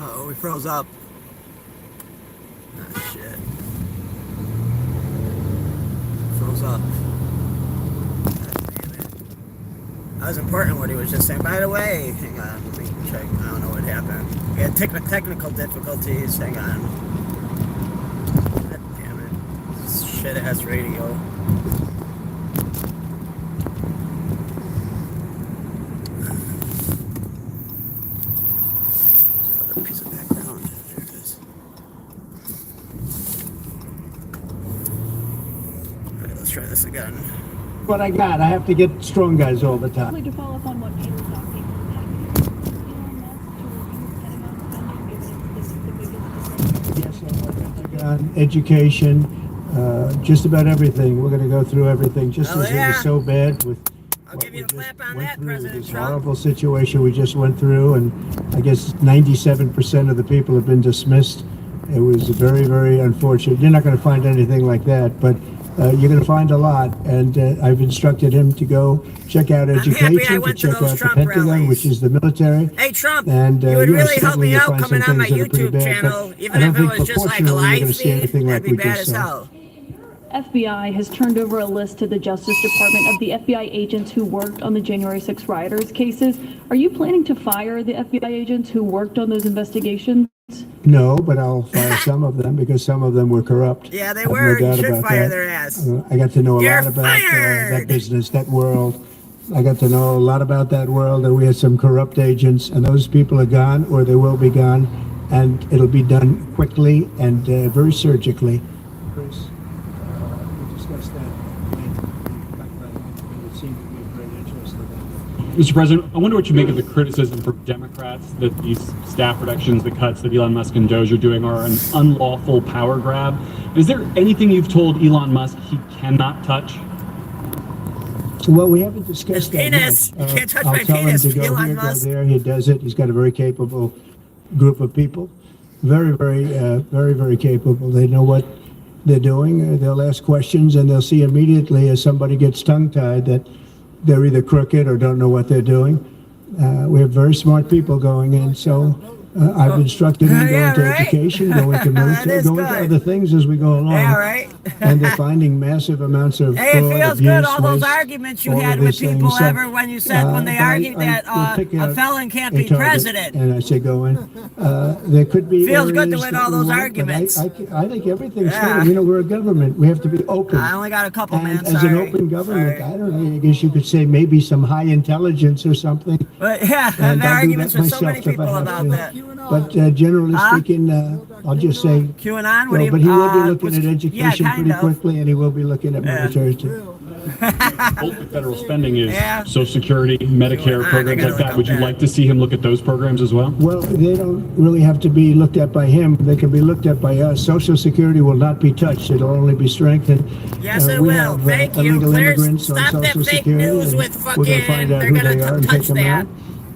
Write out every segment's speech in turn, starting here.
Oh, we froze up. Ah, shit. Froze up. God damn it. That was important what he was just saying. By the way, hang on, let me check. I don't know what happened. We had technical difficulties. Hang on. God damn it. This shit-ass radio. Piece of background. There it is. Alright, let's try this again. What I got, I have to get strong guys all the time. To follow up on what Peter was talking Yes, education, just about everything. We're going to go through everything. Just Oh, as it yeah. was so bad with I'll what give we you a just clap on went that, through, President this Trump. horrible situation we just went through, and I guess 97% of the people have been dismissed. It was very, very unfortunate. You're not going to find anything like that, but you're going to find a lot. And I've instructed him to go check out happy I education, to went to check those out the Trump Pentagon, rallies. which is the military. Hey, Trump, And you would yes, really help certainly me you'll out find coming some on my things that are pretty YouTube bad, channel, but even I if don't it think was just like a proportionally you're live going to see feed. anything like That'd be we bad just as saw. hell. FBI has turned over a list to the Justice Department of the FBI agents who worked on the January 6 rioters cases. Are you planning to fire the FBI agents who worked on those investigations? No, but I'll fire some of them because some of them were corrupt. Yeah, they I have were. No doubt You should about fire that. their ass. I got to know a You're lot about that fired! business, that world. I got to know a lot about that world, and we had some corrupt agents, and those people are gone, or they will be gone, and it'll be done quickly and very surgically. Chris, we discussed that. It seemed to be of great interest. Mr. President, I wonder what you make of the criticism from Democrats that these staff reductions, the cuts that Elon Musk and Doge are doing are an unlawful power grab. Is there anything you've told Elon Musk he cannot touch? Well, we haven't discussed His that penis. much. You can't touch I'll my tell penis, him to go Elon here, Musk. go there. He does it. He's got a very capable group of people. Very, very capable. They know what they're doing. They'll ask questions, and they'll see immediately as somebody gets tongue-tied that they're either crooked or don't know what they're doing. We have very smart people going in, so I've instructed them to go Yeah, into right. education, go into That military, is go into good. other things as we go along. Yeah, right. And they're finding massive amounts of Hey, it fraud, feels abuse, good, all those waste, arguments you all had of with these people things. So, ever when you said, when they but argued that will pick a out felon can't a be target, president. And I say go in. There could be Feels good to areas win that all those we won't, but arguments. I think everything's Yeah. fair. You know, we're a government. We have to be open. I only got a couple, And man. as Sorry. an open government, Sorry. I don't know, I guess you could say maybe some high intelligence or something. But yeah, I've And had I'll do arguments that with so many myself if I people have about to. that. But generally speaking, I'll just say, QAnon? What no, do you but he will be looking was- at education yeah, pretty kind of. quickly, and he will be looking at military too. Bulk of federal spending is Yeah. Social Security, Medicare, I programs gotta like that. look Would up you that. like to see him look at those programs as well? Well, they don't really have to be looked at by him. They can be looked at by us. Social Security will not be touched. It'll only be strengthened. Yes, it we will. have, Thank you. illegal Clear, immigrants on stop that Social fake Security, news and with we're going to find fucking, out they're who going they are to and touch take them that. out.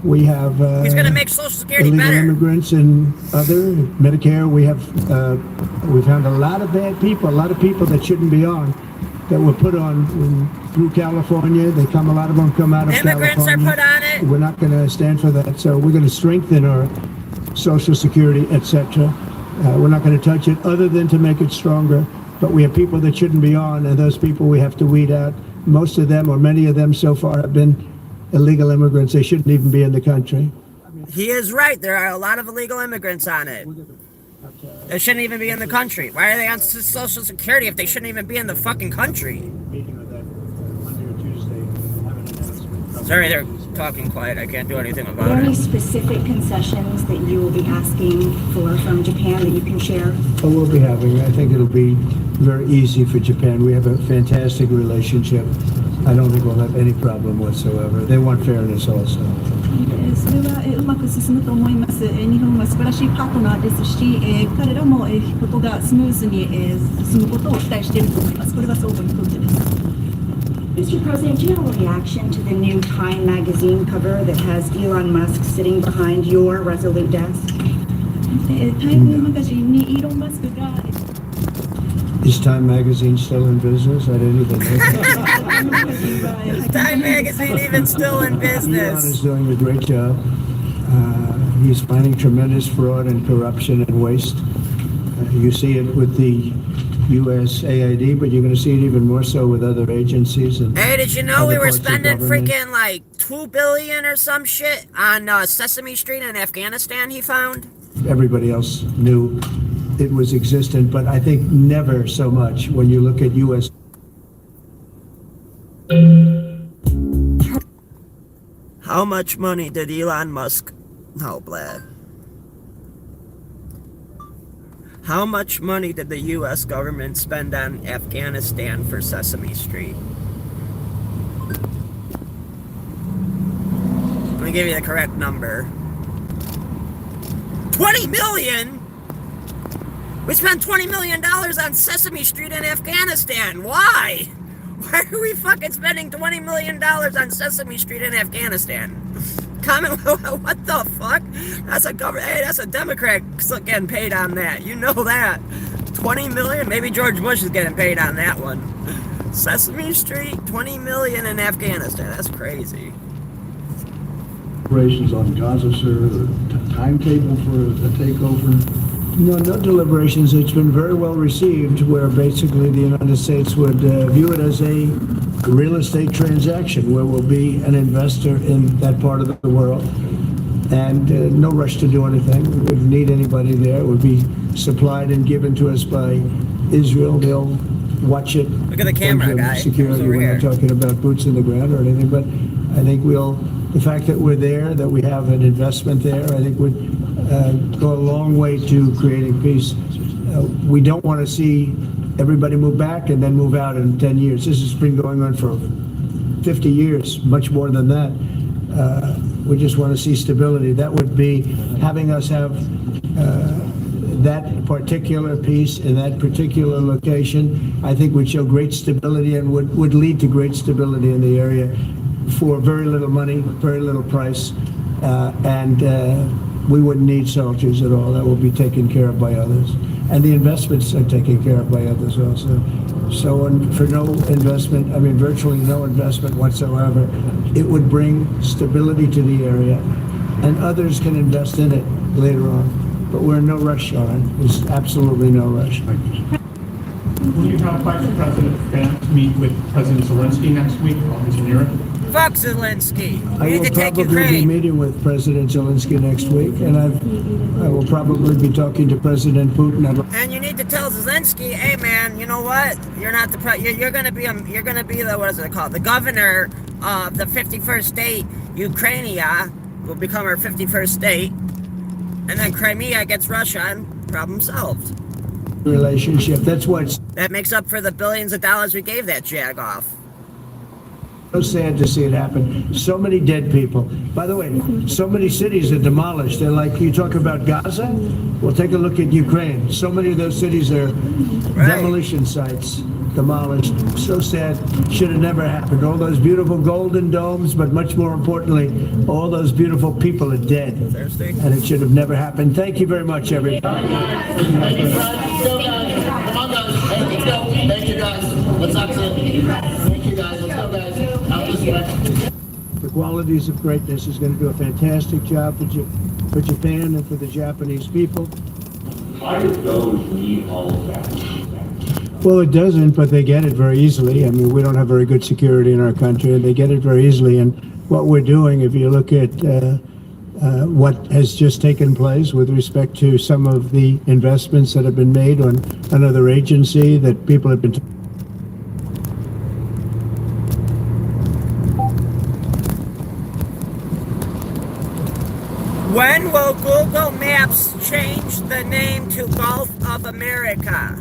We have He's going to make Social Security illegal better. immigrants and other Medicare. We've found a lot of bad people, a lot of people that shouldn't be on, that were put on through California. A lot of them come out of Immigrants are California. put on it. We're not going to stand for that. So we're going to strengthen our Social Security, etc. We're not going to touch it other than to make it stronger. But we have people that shouldn't be on, and those people we have to weed out. Most of them, or many of them so far, have been illegal immigrants. They shouldn't even be in the country. He is right. There are a lot of illegal immigrants on it. They shouldn't even be in the country. Why are they on Social Security if they shouldn't even be in the fucking country? Sorry, they're talking quiet. I can't do anything Are about there any it. specific concessions that you will be asking for from Japan that you can share? Oh, we'll be having. I think it'll be very easy for Japan. We have a fantastic relationship. I don't think we'll have any problem whatsoever. They want fairness also. それはうまく進むと思います。日本は素晴らしいパートナーですし、彼らもことがスムーズに進むことを期待していると思います。これは相互にとってです。Mr. President, do you have a reaction to the new Time magazine cover that has Elon Musk sitting behind your Resolute desk? タイムマガジンにイーロン・マスクが Is Time Magazine still in business? I didn't even know that. Is Time Magazine even still in Elon is business? doing a great job. He's finding tremendous fraud and corruption and waste. You see it with the USAID, but you're going to see it even more so with other agencies. And hey, did you know other we were parts of spending government. freaking like $2 billion or some shit on Sesame Street in Afghanistan? He found. Everybody else knew it was existent, but I think never so much when you look at U.S. How much money did Elon Musk? Oh, blah. How much money did the U.S. government spend on Afghanistan for Sesame Street? Let me give you the correct number. 20 million? We spent $20 million on Sesame Street in Afghanistan. Why? Why are we fucking spending $20 million on Sesame Street in Afghanistan? Comment, what the fuck? That's a government. Hey, that's a Democrat getting paid on that. You know that. 20 million? Maybe George Bush is getting paid on that one. Sesame Street, 20 million in Afghanistan. That's crazy. Operations on Gaza, sir, timetable for a takeover? No deliberations. It's been very well received, where basically the United States would view it as a real estate transaction, where we'll be an investor in that part of the world, and no rush to do anything. We wouldn't need anybody there. It would be supplied and given to us by Israel. They'll watch it. Look at the camera, guy. Security. We're not talking about boots in the ground or anything, but I think the fact that we're there, that we have an investment there, I think would go a long way to creating peace. We don't want to see everybody move back and then move out in 10 years. This has been going on for 50 years, much more than that. We just want to see stability. That would be having us have that particular piece in that particular location, I think would show great stability and would lead to great stability in the area for very little money, very little price, and we wouldn't need soldiers at all. That will be taken care of by others. And the investments are taken care of by others also. So for no investment, I mean virtually no investment whatsoever, it would bring stability to the area, and others can invest in it later on. But we're in no rush on it. There's absolutely no rush. Will you have Vice President Pence meet with President Zelensky next week while he's in Europe? Fuck Zelensky. I We need will to take probably be Ukraine. meeting with President Zelensky next week, and I will probably be talking to President Putin. And you need to tell Zelensky, hey man, you know what? You're not the you're gonna be the what is it called? The governor of the 51st state, Ukrainia, will become our 51st state, and then Crimea gets Russia, and problem solved. Relationship. That's what's That makes up for the billions of dollars we gave that jag off. so sad to see it happen. So many dead people. By the way, so many cities are demolished. They're like, you talk about Gaza? Well, take a look at Ukraine. So many of those cities are demolition sites, demolished. So sad. Should have never happened. All those beautiful golden domes, but much more importantly, all those beautiful people are dead. Thirsty? And it should have never happened. Thank you very much, everybody. Thank you, guys. Come on, guys. Hey, let's go. Thank you, guys. Let's not sit. Thank you, guys. Let's go, guys. The qualities of greatness is going to do a fantastic job for Japan and for the Japanese people. Why do those need all of that? Well, it doesn't, but they get it very easily. I mean, we don't have very good security in our country, and they get it very easily. And what we're doing, if you look at what has just taken place with respect to some of the investments that have been made on another agency that people have been When will Google Maps change the name to Gulf of America?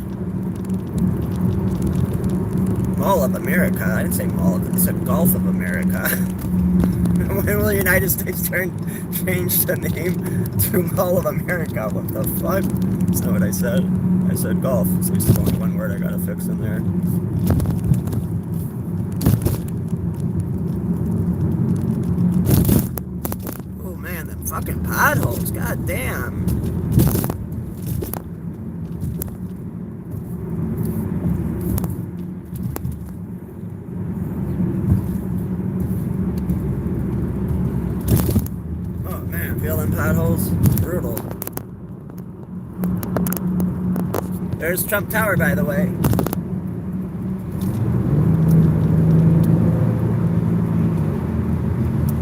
Mall of America? I didn't say Mall of, I said Gulf of America. When will the United States change the name to Mall of America? What the fuck? That's not what I said. I said Gulf. So there's only one word I gotta fix in there. Fucking potholes, god damn. Oh man, feel them potholes? There's Trump Tower, by the way.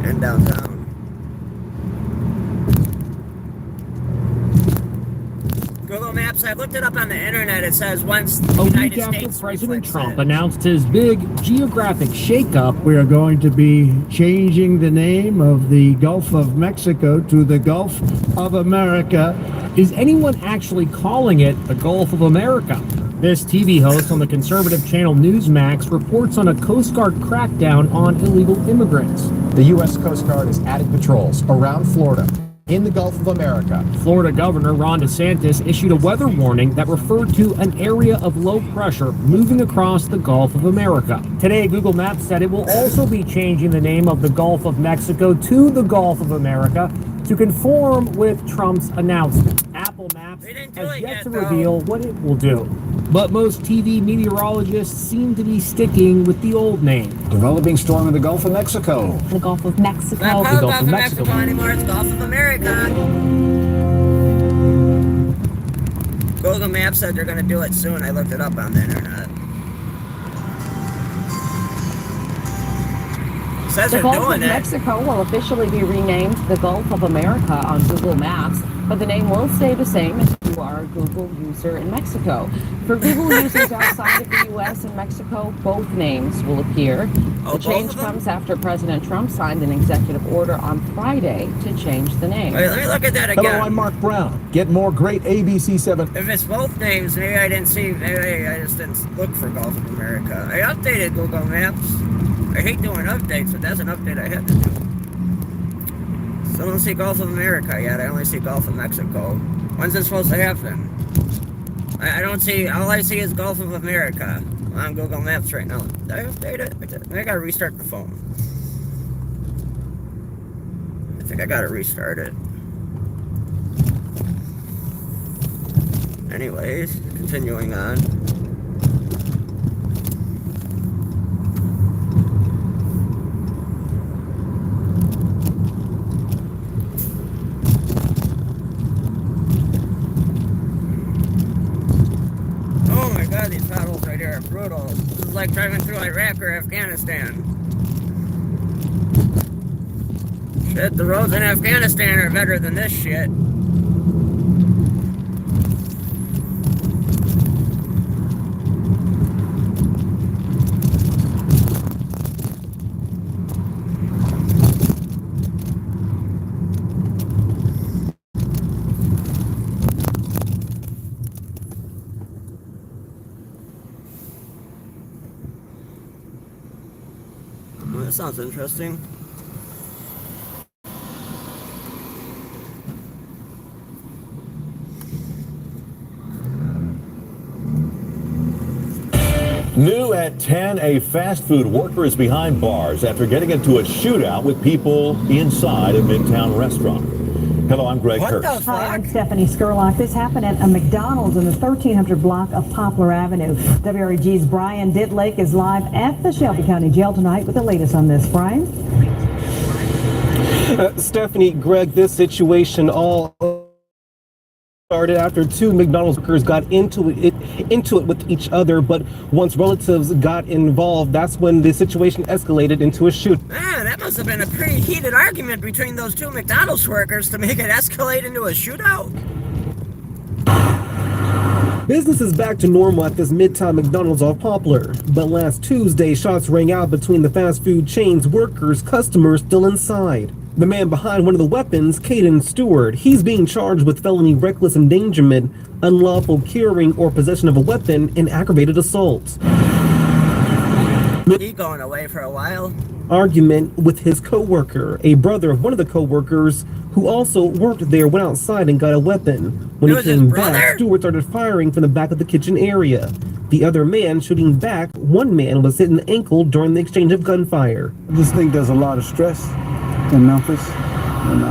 And downtown. Google Maps, I looked it up on the internet. It says once the United States President Trump it. announced his big geographic shakeup. We are going to be changing the name of the Gulf of Mexico to the Gulf of America. Is anyone actually calling it the Gulf of America? This TV host on the conservative channel Newsmax reports on a Coast Guard crackdown on illegal immigrants. The U.S. Coast Guard is adding patrols around Florida in the Gulf of America. Florida Governor Ron DeSantis issued a weather warning that referred to an area of low pressure moving across the Gulf of America. Today, Google Maps said it will also be changing the name of the Gulf of Mexico to the Gulf of America to conform with Trump's announcement. Apple Maps has yet to reveal what it will do. But most TV meteorologists seem to be sticking with the old name. Developing storm in the Gulf of Mexico. The Gulf of Mexico. Not the called Gulf of Mexico anymore, it's Gulf of America. Google Maps said they're going to do it soon. I looked it up on the internet. It says The they're Gulf of doing it. Mexico will officially be renamed the Gulf of America on Google Maps, but the name will stay the same if you are a Google user in Mexico. For Google users outside of the U.S. and Mexico, both names will appear. The change comes after President Trump signed an executive order on Friday to change the name. Wait, let me look at that again. Hello, I'm Mark Brown. Get more great ABC 7. If it's both names, maybe I didn't see, maybe I just didn't look for Gulf of America. I updated Google Maps. I hate doing updates, but that's an update I had to do. Still don't see Gulf of America yet. I only see Gulf of Mexico. When's this supposed to happen? I don't see, all I see is Gulf of America on Google Maps right now. Did I update it? I gotta restart the phone. I think I gotta restart it. Anyways, continuing on. Oh my god, these potholes right here are brutal. This is like driving through Iraq or Afghanistan. Shit, the roads in Afghanistan are better than this shit. Well, that sounds interesting. New at 10, a fast food worker is behind bars after getting into a shootout with people inside a Midtown restaurant. Hello, I'm Greg Hurst. Hi, I'm Stephanie Skurlock. This happened at a McDonald's in the 1300 block of Poplar Avenue. WREG's Brian Ditlake is live at the Shelby County Jail tonight with the latest on this. Brian? Stephanie, Greg, this situation all started after two McDonald's workers got into it with each other, but once relatives got involved, that's when the situation escalated into a shoot. Man, that must have been a pretty heated argument between those two McDonald's workers to make it escalate into a shootout. Business is back to normal at this Midtown McDonald's off Poplar, but last Tuesday, shots rang out between the fast food chain's workers, customers still inside. The man behind one of the weapons, Caden Stewart, he's being charged with felony reckless endangerment, unlawful carrying or possession of a weapon, and aggravated assault. He going away for a while. Argument with his co-worker. A brother of one of the co-workers who also worked there went outside and got a weapon. When he came back, Stewart started firing from the back of the kitchen area. The other man shooting back, one man was hit in the ankle during the exchange of gunfire. I just think there's a lot of stress in Memphis, and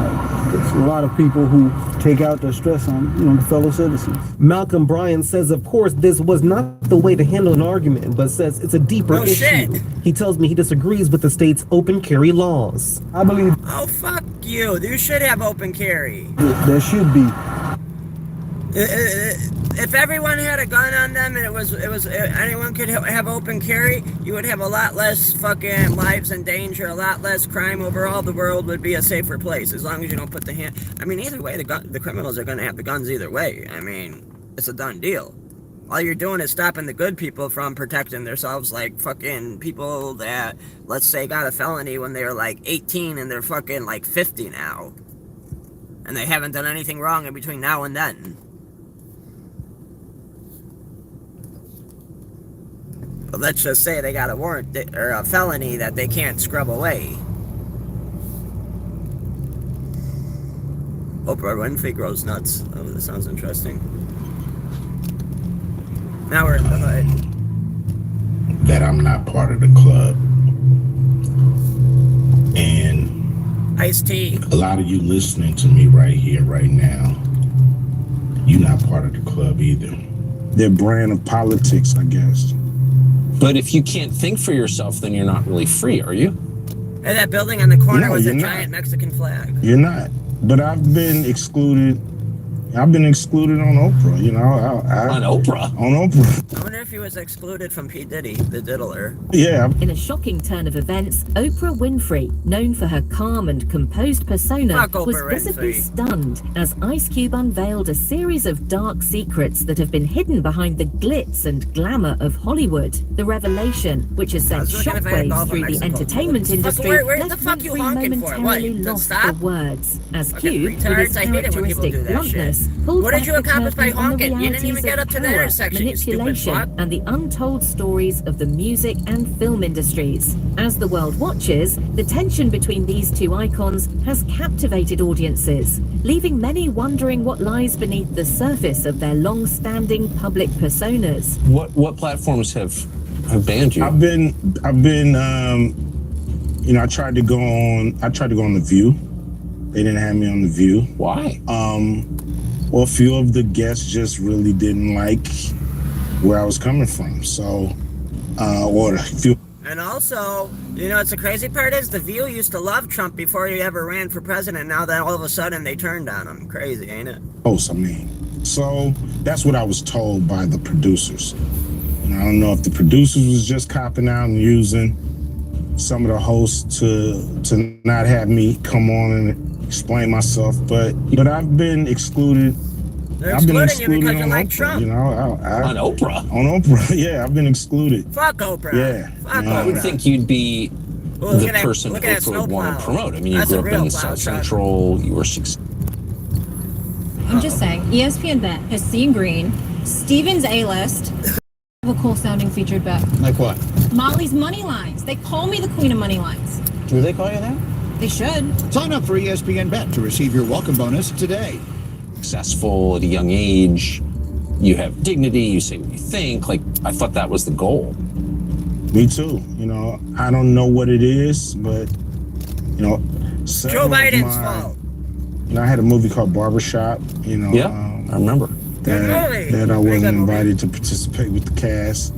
there's a lot of people who take out their stress on, the fellow citizens. Malcolm Bryan says, of course, this was not the way to handle an argument, but says it's a deeper issue. Shit. He tells me he disagrees with the state's open carry laws. I believe. Oh, fuck you. You should have open carry. There should be. If everyone had a gun on them and it was anyone could have open carry, you would have a lot less fucking lives in danger, a lot less crime overall. The world would be a safer place as long as you don't put the hand. I mean, either way, the criminals are going to have the guns either way. I mean, it's a done deal. All you're doing is stopping the good people from protecting themselves, like fucking people that, let's say, got a felony when they were like 18 and they're fucking like 50 now. And they haven't done anything wrong in between now and then. But let's just say they got a warrant or a felony that they can't scrub away. Oprah Winfrey grows nuts. Oh, this sounds interesting. Now we're in the hood. That I'm not part of the club. And Ice-T. A lot of you listening to me right here, right now, you're not part of the club either. Their brand of politics, I guess. But if you can't think for yourself, then you're not really free, are you? And that building on the corner was a giant Mexican flag. You're not. But I've been excluded. I've been excluded on Oprah, you know. On Oprah? On Oprah. I wonder if he was excluded from P. Diddy, the diddler. Yeah. In a shocking turn of events, Oprah Winfrey, known for her calm and composed persona, was visibly stunned as Ice Cube unveiled a series of dark secrets that have been hidden behind the glitz and glamour of Hollywood. The revelation, which has sent shockwaves through the entertainment industry, left Winfrey momentarily lost for words, as Cube, with his characteristic bluntness, pulled what did you back the accomplish by curtain on the honking? You didn't even realities get up of to the power, intersection, you stupid manipulation, fuck. and the untold stories of the music and film industries. As the world watches, the tension between these two icons has captivated audiences, leaving many wondering what lies beneath the surface of their long-standing public personas. What platforms have banned you? I've been you know, I tried to go on The View. They didn't have me on The View. Why? Well, a few of the guests just really didn't like where I was coming from. So, or a few. And also, you know, what's the crazy part is The View used to love Trump before he ever ran for president. Now that all of a sudden they turned on him. Crazy, ain't it? I mean, so that's what I was told by the producers. And I don't know if the producers was just copping out and using some of the hosts to not have me come on and explain myself, but I've been excluded. They're I've been excluding you because excluded you on like Oprah, Trump. you know, on Oprah? On Oprah, yeah, I've been excluded. Fuck Oprah. Yeah. I would think you'd be the person Oprah would want to promote. I mean, you grew up in South Central, you were I'm just saying, ESPN Bet has seen Green, Steven's A-list, a cool sounding featured bet. Like what? Molly's Money Lines. They call me the queen of money lines. Do they call you that? They should. Sign up for ESPN Bet to receive your welcome bonus today. successful at a young age, you have dignity, you say what you think. Like, I thought that was the goal. Me too. You know, I don't know what it is, but, you know, Joe Biden's fault. You know, I had a movie called Barbershop, you know. Yeah, I remember. That I wasn't invited to participate with the cast.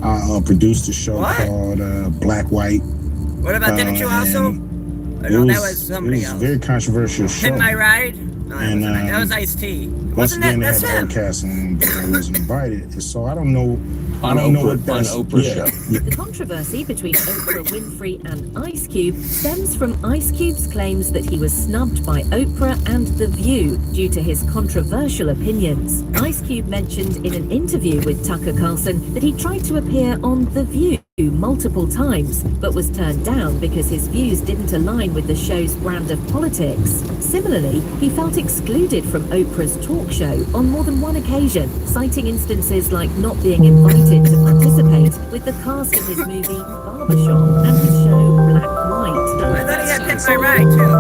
I produced a show called Black White. What about, didn't you also? No, that was somebody else. It was a very controversial show. Hit My Ride? No, And, that was Ice-T. Once Wasn't again, that? they That's had a him. whole cast on, but I wasn't invited. And so I don't know. On Oprah show. The controversy between Oprah Winfrey and Ice Cube stems from Ice Cube's claims that he was snubbed by Oprah and The View due to his controversial opinions. Ice Cube mentioned in an interview with Tucker Carlson that he tried to appear on The View multiple times, but was turned down because his views didn't align with the show's brand of politics. Similarly, he felt excluded from Oprah's talk show on more than one occasion, citing instances like not being invited to participate with the cast of his movie Barbershop and his show Black White. I thought he had Hit My Ride too.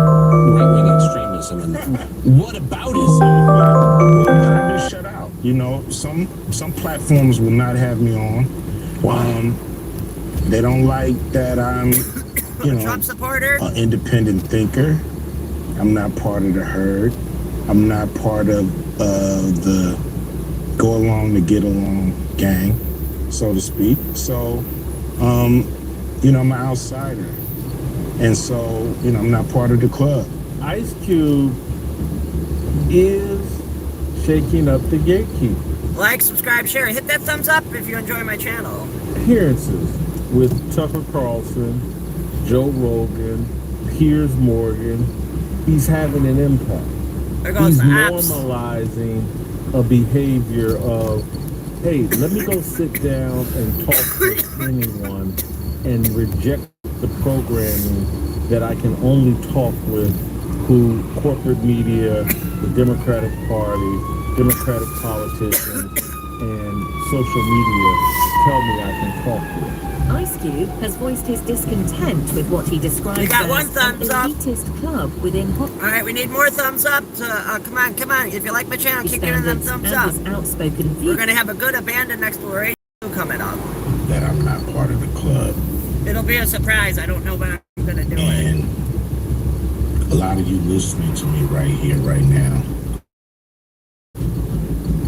Right-wing extremism and what about his shut out. You know, some platforms will not have me on. They don't like that I'm, you know, Trump supporter, an independent thinker. I'm not part of the herd. I'm not part of the go along to get along gang, so to speak. So, you know, I'm an outsider. And so, you know, I'm not part of the club. Ice Cube is shaking up the gatekeeper. Like, subscribe, share. Hit that thumbs up if you enjoy my channel. Appearances with Tucker Carlson, Joe Rogan, Piers Morgan. He's having an impact. There goes He's the apps. normalizing a behavior of, hey, let me go sit down and talk with anyone and reject the programming that I can only talk with who corporate media, the Democratic Party, Democratic politicians, and social media tell me I can talk with. Ice Cube has voiced his discontent with what he describes We got as one an thumbs up. elitist club within hot. All right, we need more thumbs up. Come on. If you like my channel, keep giving them thumbs up. His outspoken view. We're gonna have a good abandoned exploration coming up. That I'm not part of the club. It'll be a surprise. I don't know when I'm gonna do it. A lot of you listening to me right here, right now,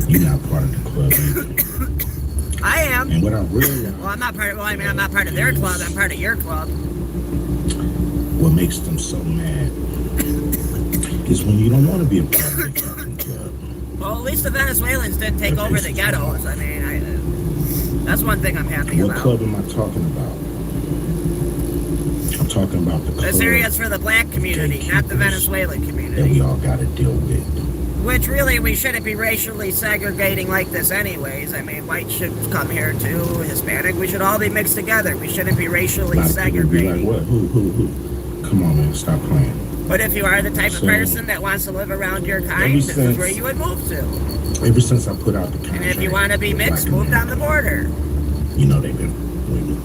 you're not part of the club either. I am. And what I really Well, I'm not part of. Well, I mean, I'm not part of their club. I'm part of your club. what makes them so mad is when you don't want to be a part of the fucking club. Well, at least the Venezuelans didn't take over the ghettos. I mean, that's one thing I'm happy What about. club am I talking about? I'm talking about the club This area is for the black community, not the Venezuelan that community. we all got to deal with. Which really, we shouldn't be racially segregating like this anyways. I mean, white should come here too, Hispanic. We should all be mixed together. We shouldn't be racially A lot of people be like, segregating. what? Who? Come on, man, stop playing. But if you are the type of So, person that wants to live around your kind, ever this is since- where you would move to. Ever since I put out the And contract, if you want to be with mixed, Black move down the border, you know they've been waiting.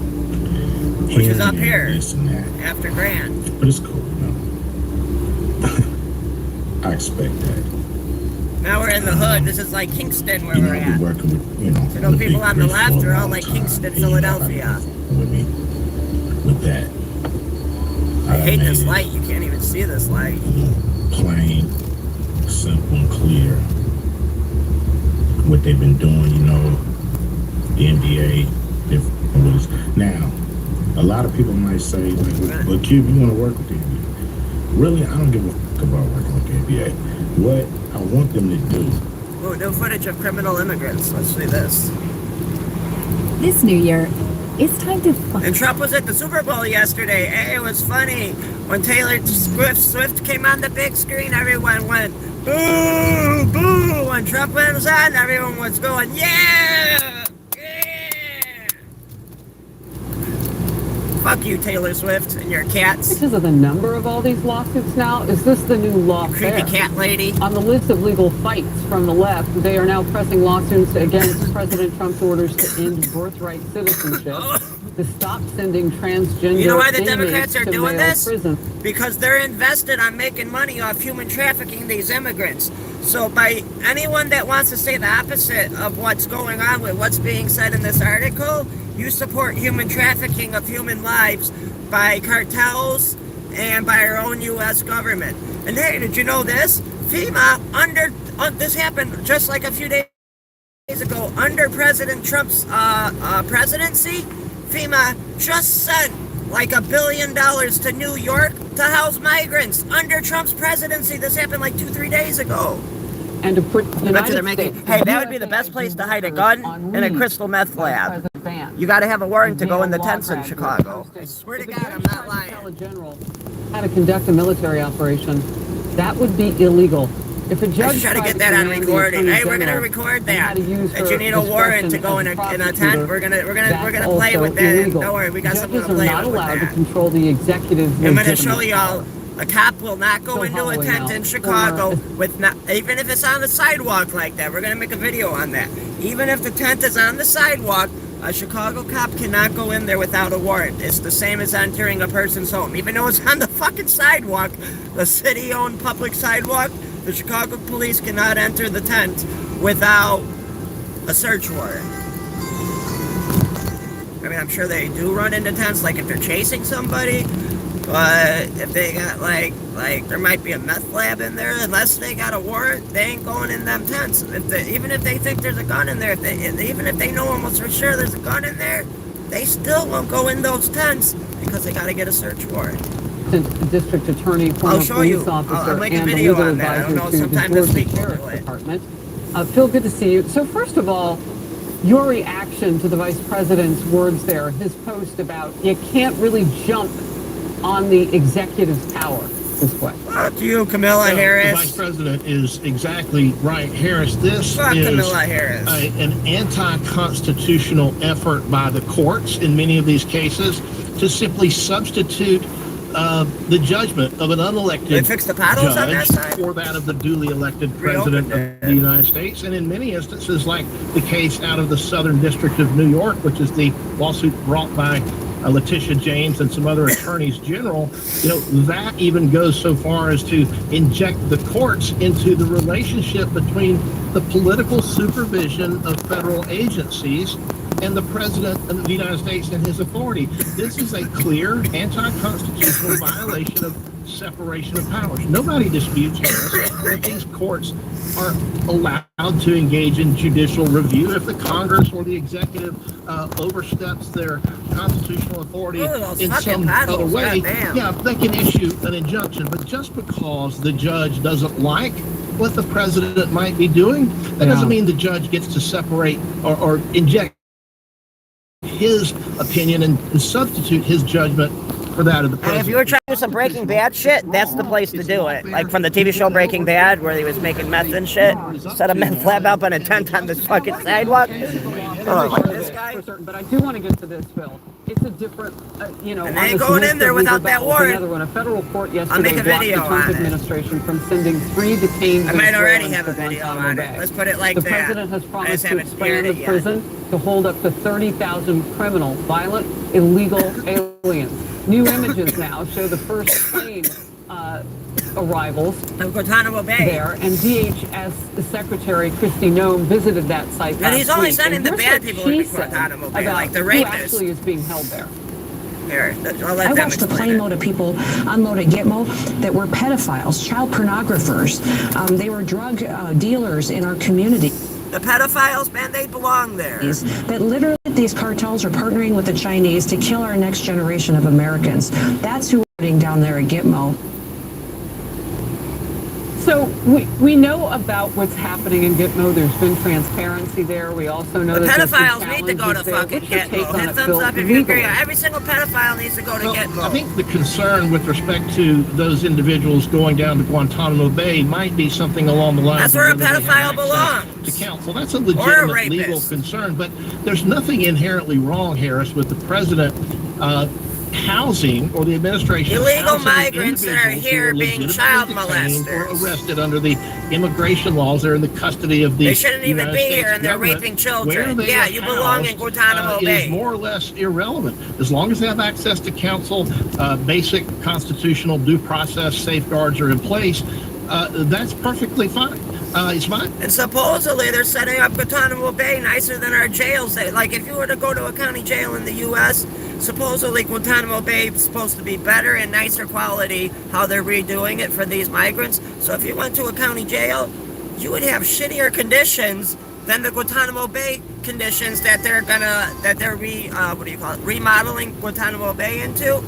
which is up here, This and that. after Grand. But it's cool, you know. I expect that. Now we're in the hood. This is like Kingston where You know, we're I've at. been working with, You know, with people Big on the Chris left for a are all long like time, Kingston, and you know, Philadelphia. with me, with that. I hate this light. You can't even see this light. Plain, simple, and clear. What they've been doing, you know, the NBA, now, a lot of people might say, like, well, Cube, you want to work with the NBA? Really, I don't give a fuck about working with the NBA. What I want them to do. Oh, no footage of criminal immigrants. Let's see this. This new year, it's time to And Trump was at the Super Bowl yesterday. Hey, it was funny. When Taylor Swift came on the big screen, everyone went, boo, boo. When Trump was on, everyone was going, yeah! Fuck you, Taylor Swift, and your cats. Because of the number of all these lawsuits now, is this the new lawfare? Creepy cat lady. On the list of legal fights from the left, they are now pressing lawsuits against President Trump's orders to end birthright citizenship, to stop sending transgender You know why the inmates Democrats are to doing male this? prison. Because they're invested on making money off human trafficking these immigrants. So by anyone that wants to say the opposite of what's going on with what's being said in this article, you support human trafficking of human lives by cartels and by our own U.S. government. And hey, did you know this? FEMA, this happened just like a few days ago, under President Trump's presidency, FEMA just sent like $1 billion to New York to house migrants under Trump's presidency. This happened like 2-3 days ago. And to put I bet you they're making, hey, that would be the best place to hide a gun in a crystal meth lab. You got to have a warrant to go in the tents in Chicago. I swear to God, I'm not lying. General had to conduct a military operation, that would be illegal. If a I judge should try to tried get that on command the recording. Attorney Hey, we're gonna General record and that. had to use That her you need a warrant to discretion go in as a tent. prosecutor, We're gonna that's play with also that. illegal. Don't worry, we got something to Judges play are not with allowed that. to control the executive's I'm gonna legitimate show y'all. A cop will not go So into a Holloway tent now, in Chicago with not, even if it's on the sidewalk like that. We're gonna make a video on that. Even if the tent is on the sidewalk, a Chicago cop cannot go in there without a warrant. It's the same as entering a person's home. Even though it's on the fucking sidewalk, the city-owned public sidewalk, the Chicago police cannot enter the tent without a search warrant. I mean, I'm sure they do run into tents, like if they're chasing somebody, but if they got like there might be a meth lab in there, unless they got a warrant, they ain't going in them tents. Even if they think there's a gun in there, even if they know almost for sure there's a gun in there, they still won't go in those tents because they got to get a search warrant. District attorney, former I'll show police you. officer, I'll make a and the video legal on that. I don't advisor know. to Sometime the this Georgia week we'll Sheriff's do it. Department, Phil, good to see you. So first of all, your reaction to the vice president's words there, his post about you can't really jump on the executive's power this way. Fuck you, Kamala Harris. The vice president is exactly right, Harris. This Fuck is Kamala Harris. An anti-constitutional effort by the courts in many of these cases to simply substitute the judgment of an unelected They fixed the paddles on that judge side? for that of the duly elected president of the United States. And in many instances, like the case out of the Southern District of New York, which is the lawsuit brought by Letitia James and some other attorneys general, that even goes so far as to inject the courts into the relationship between the political supervision of federal agencies and the president of the United States and his authority. This is a clear anti-constitutional violation of separation of powers. Nobody disputes, Harris, that these courts are allowed to engage in judicial review if the Congress or the executive oversteps their constitutional authority in some other way. Yeah, they can issue an injunction, but just because the judge doesn't like what the president might be doing, that doesn't mean the judge gets to separate or inject his opinion and substitute his judgment for that of the president. And if you were trying to do some Breaking Bad shit, that's the place to do it. Like from the TV show Breaking Bad, where he was making meth and shit. Set a meth lab up on a tent on this fucking sidewalk. This guy. But I do want to get to this, Phil. It's a different, And they ain't going in there without that warrant. Another one. A federal court I'll make yesterday a blocked video the Trump on it. administration from sending 3 detained I might already Venezuelans have a to video Guantanamo on Bay. it. Let's put it like the that. The president has I just promised to haven't expand aired the it yet. prison to hold up to 30,000 criminal, violent, illegal aliens. New images now show the first plane arrivals of Guantanamo Bay there, and DHS Secretary Kristi Noem visited that site last And he's only week. sending And the here's bad what people she into said Guantanamo Bay, about like the who rapists. actually is being held there. Here, I'll let I them watched a explain plane it. load of people unload at Gitmo that were pedophiles, child pornographers. They were drug dealers in our community. The pedophiles, man, they belong there. That literally these cartels are partnering with the Chinese to kill our next generation of Americans. That's who we're putting down there at Gitmo. So we know about what's happening in Gitmo. There's been transparency there. We also know The that there's pedophiles been need to go to challenges there. fucking What's your take Gitmo. on Hit it, thumbs Phil, up if you agree. legally? Every single pedophile needs to go to Gitmo. I think the concern with respect to those individuals going down to Guantanamo Bay might be something along the lines That's where a of whether they have pedophile access belongs. to counsel. That's a legitimate legal rapist. concern, but there's nothing inherently wrong, Harris, with the president housing or the administration Illegal housing migrants that are individuals who here being legitimately child detained or molesters. arrested under the immigration laws. They're in the custody of the They shouldn't even United be States here and they're government. raping Where children. they Yeah, are you belong in housed, Guantanamo Bay. is more or less irrelevant. As long as they have access to counsel, basic constitutional due process safeguards are in place, that's perfectly fine. It's fine. And supposedly they're setting up Guantanamo Bay nicer than our jails. Like if you were to go to a county jail in the U.S., supposedly Guantanamo Bay is supposed to be better and nicer quality, how they're redoing it for these migrants. So if you went to a county jail, you would have shittier conditions than the Guantanamo Bay conditions that they're remodeling Guantanamo Bay into.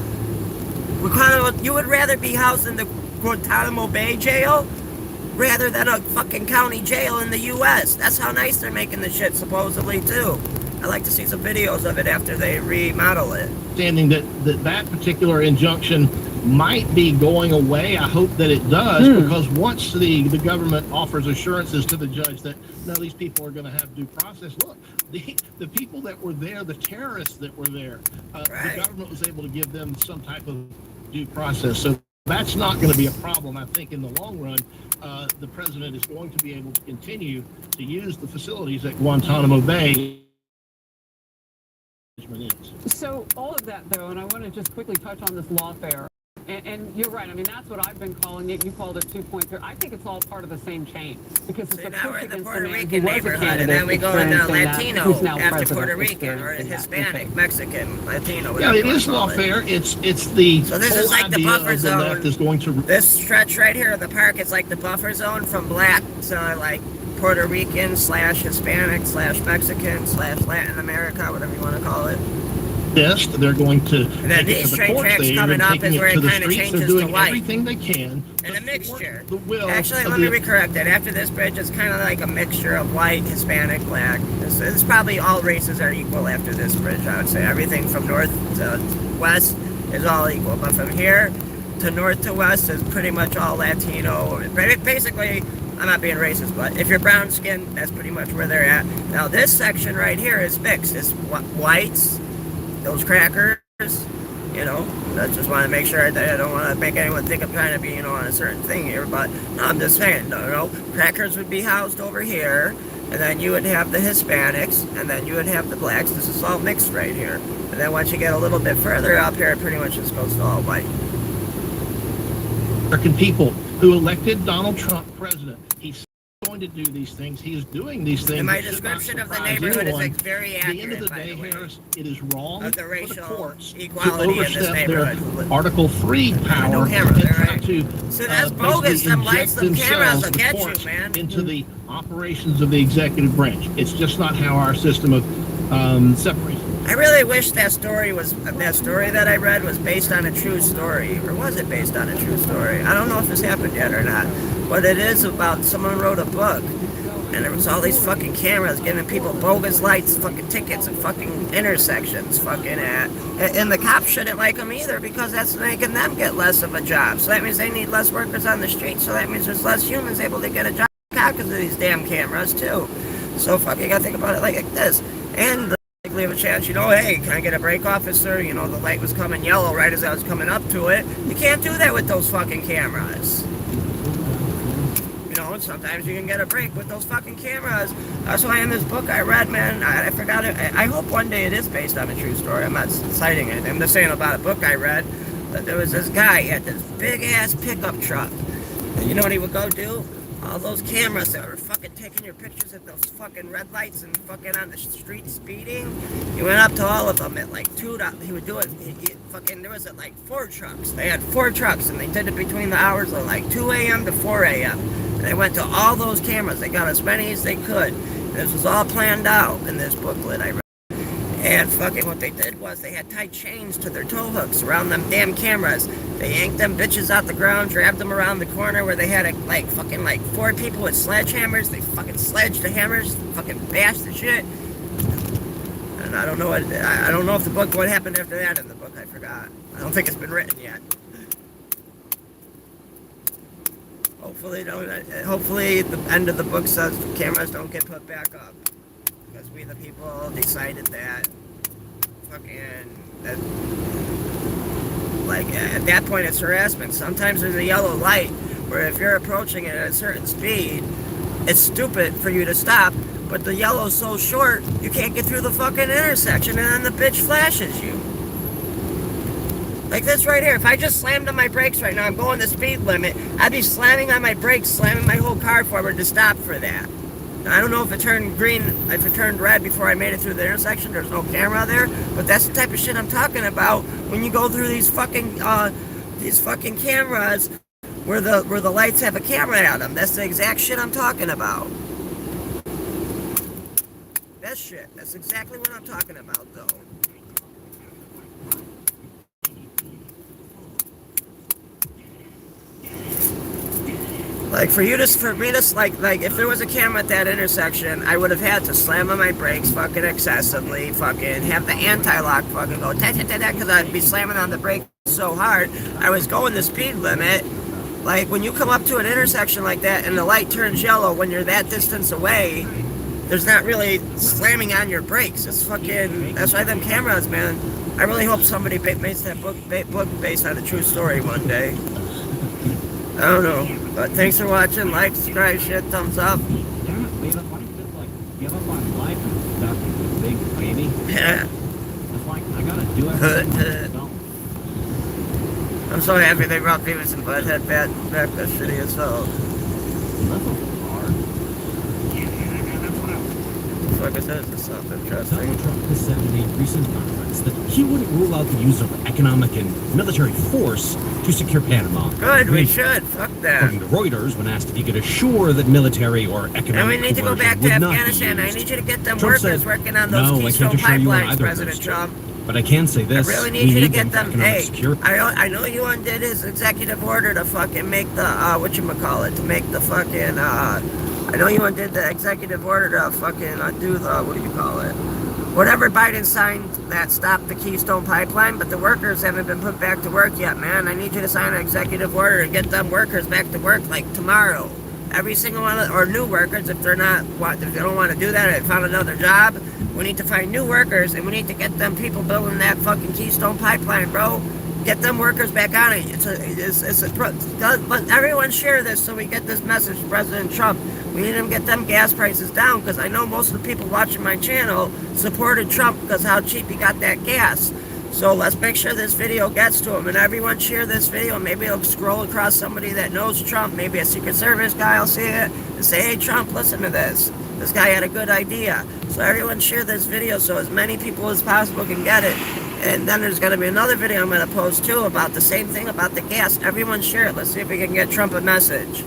You would rather be housed in the Guantanamo Bay jail rather than a fucking county jail in the U.S. That's how nice they're making the shit, supposedly, too. I'd like to see some videos of it after they remodel it. Understanding that particular injunction might be going away. I hope that it does, because once the government offers assurances to the judge that, no, these people are going to have due process. Look, the people that were there, the terrorists that were there, the government was able to give them some type of due process. So that's not going to be a problem. I think in the long run, the president is going to be able to continue to use the facilities at Guantanamo Bay. So all of that, though, and I want to just quickly touch on this lawfare. And you're right. I mean, that's what I've been calling it. You called it 2.3. I think it's all part of the same chain, because it's a push against the Puerto man Rican who was a neighborhood, candidate, and then we go into experiencing that, Latino who's now after president, Puerto Rican, or experiencing that. Hispanic, Mexican, Latino. Yeah, whatever it you is wanna call it. lawfare. It's the So this whole is like the idea buffer of the zone. left is going to. This stretch right here of the park, it's like the buffer zone from black to like Puerto Rican / Hispanic / Mexican / Latin America, whatever you want to call it. this. They're going to And then take it these to the train courts. tracks They're coming even up taking is it where to it the kind of streets. changes They're to doing white. everything they can. And a mixture. The will Actually, of let me the- recorrect that. After this bridge, it's kind of like a mixture of white, Hispanic, black. It's probably all races are equal after this bridge, I would say. Everything from north to west is all equal. But from here to north to west is pretty much all Latino. Basically, I'm not being racist, but if you're brown skinned, that's pretty much where they're at. Now, this section right here is mixed. It's whites, those crackers, you know. I just want to make sure that I don't want to make anyone think I'm trying to be, you know, on a certain thing here. But no, I'm just saying, no, crackers would be housed over here, and then you would have the Hispanics, and then you would have the blacks. This is all mixed right here. And then once you get a little bit further up here, it pretty much just goes to all white. American people who elected Donald Trump president. He's going to do these things. He is doing these things. And my It should not description of the surprise neighborhood anyone. is very At the end of accurate, the by day, the way. Harris, it is wrong Of the for racial the courts to equality in this overstep their neighborhood. Article 3 power No camera and there, try right? to So that's basically bogus. Them lights, inject them cameras themselves, will the get you, courts, man. into the operations of the executive branch. It's just not how our system of separation. I really wish that story that I read was based on a true story. Or was it based on a true story? I don't know if this happened yet or not. But it is about someone wrote a book. And there was all these fucking cameras giving people bogus lights, fucking tickets, and fucking intersections, fucking at. And the cops shouldn't like them either because that's making them get less of a job. So that means they need less workers on the street. So that means there's less humans able to get a job because of these damn cameras too. So fuck, you gotta think about it like this. And likely have a chance, you know, hey, can I get a brake, officer? You know, the light was coming yellow right as I was coming up to it. You can't do that with those fucking cameras. You know, sometimes you can get a break with those fucking cameras. That's why in this book I read, man, I forgot it. I hope one day it is based on a true story. I'm not citing anything. I'm just saying about a book I read. That there was this guy, he had this big-ass pickup truck. And you know what he would go do? All those cameras that were fucking taking your pictures at those fucking red lights and fucking on the street speeding. He went up to all of them at like $2. He would do it. There was like 4 trucks. They had 4 trucks and they did it between the hours of like 2 a.m. to 4 a.m. And they went to all those cameras. They got as many as they could. And this was all planned out in this booklet I read. And fucking what they did was they had tight chains to their tow hooks around them damn cameras. They yanked them bitches out the ground, dragged them around the corner where they had like 4 people with sledgehammers. They fucking sledged the hammers, fucking bashed the shit. And I don't know what happened after that in the book. I forgot. I don't think it's been written yet. Hopefully the end of the book says the cameras don't get put back up. Because we the people decided that at that point it's harassment. Sometimes there's a yellow light where if you're approaching it at a certain speed, it's stupid for you to stop, but the yellow's so short you can't get through the fucking intersection and then the bitch flashes you. Like this right here, if I just slammed on my brakes right now, I'm going the speed limit, I'd be slamming on my brakes, slamming my whole car forward to stop for that. I don't know if it turned green, if it turned red before I made it through the intersection. There's no camera there, but that's the type of shit I'm talking about when you go through these fucking cameras where the lights have a camera on them. That's the exact shit I'm talking about. That shit. That's exactly what I'm talking about, though. Like for me to if there was a camera at that intersection, I would have had to slam on my brakes fucking excessively, fucking have the anti-lock fucking go because I'd be slamming on the brake so hard. I was going the speed limit. Like when you come up to an intersection like that and the light turns yellow when you're that distance away, there's not really slamming on your brakes. It's fucking, that's why them cameras, man. I really hope somebody makes that book based on a true story one day. I don't know. But thanks for watching. Like, subscribe, shit, thumbs up. Give up on life and stuff, you big baby. Yeah. It's like, I gotta do it. I'm so happy they brought Beavis and Butthead back. That shitty as hell. Like I said, it's something interesting. Donald Trump has said in a recent conference that he wouldn't rule out the use of economic and military force to secure Panama. Good, we should. Fuck that. According to Reuters, when asked if he could assure that military or economic and we need to go back to would not be Afghanistan. I used, need you to get them Trump workers said, working on those "No, I Keystone can't assure you on Pipelines, either of President those, Trump. But I can say this. I really we need you to need get them. Hey, secure. I know you undid his executive order to fucking make the whatchamacallit, to make the fucking I know you undid the executive order to fucking undo the whatever Biden signed that stopped the Keystone Pipeline, but the workers haven't been put back to work yet, man. I need you to sign an executive order to get them workers back to work like tomorrow. Every single one of, or new workers if they don't want to do that, they found another job. We need to find new workers, and we need to get them people building that fucking Keystone Pipeline, bro. Get them workers back on it. But everyone share this so we get this message to President Trump. We need him to get them gas prices down, because I know most of the people watching my channel supported Trump because how cheap he got that gas. So let's make sure this video gets to him, and everyone share this video. Maybe it'll scroll across somebody that knows Trump. Maybe a Secret Service guy will see it and say, hey, Trump, listen to this. This guy had a good idea. So everyone share this video so as many people as possible can get it. And then there's going to be another video I'm going to post too about the same thing about the gas. Everyone share it. Let's see if we can get Trump a message.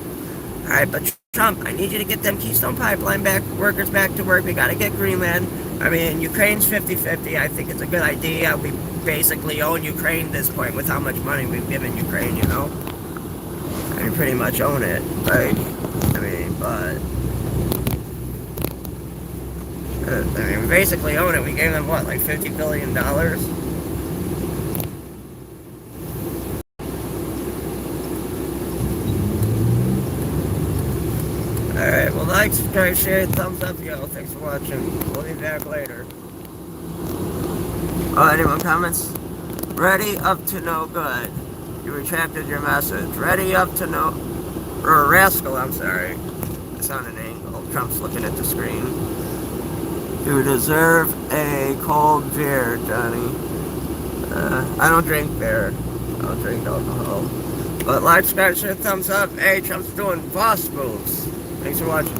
All right, but Trump, I need you to get them Keystone Pipeline workers back to work. We got to get Greenland. I mean, Ukraine's 50-50. I think it's a good idea. We basically own Ukraine at this point with how much money we've given Ukraine, you know? I mean, pretty much own it, right? I mean, but... we basically own it. We gave them, what, like $50 billion? Alright, well, like, subscribe, share, thumbs up, yo. Thanks for watching. We'll be back later. Oh, anyone comments? Ready up to no good. You retracted your message. Ready up to no... Or rascal, I'm sorry. It's on an angle. Trump's looking at the screen. You deserve a cold beer, Johnny. I don't drink beer. I don't drink alcohol. But like, subscribe, share, thumbs up. Hey, Trump's doing boss moves. Thanks for watching,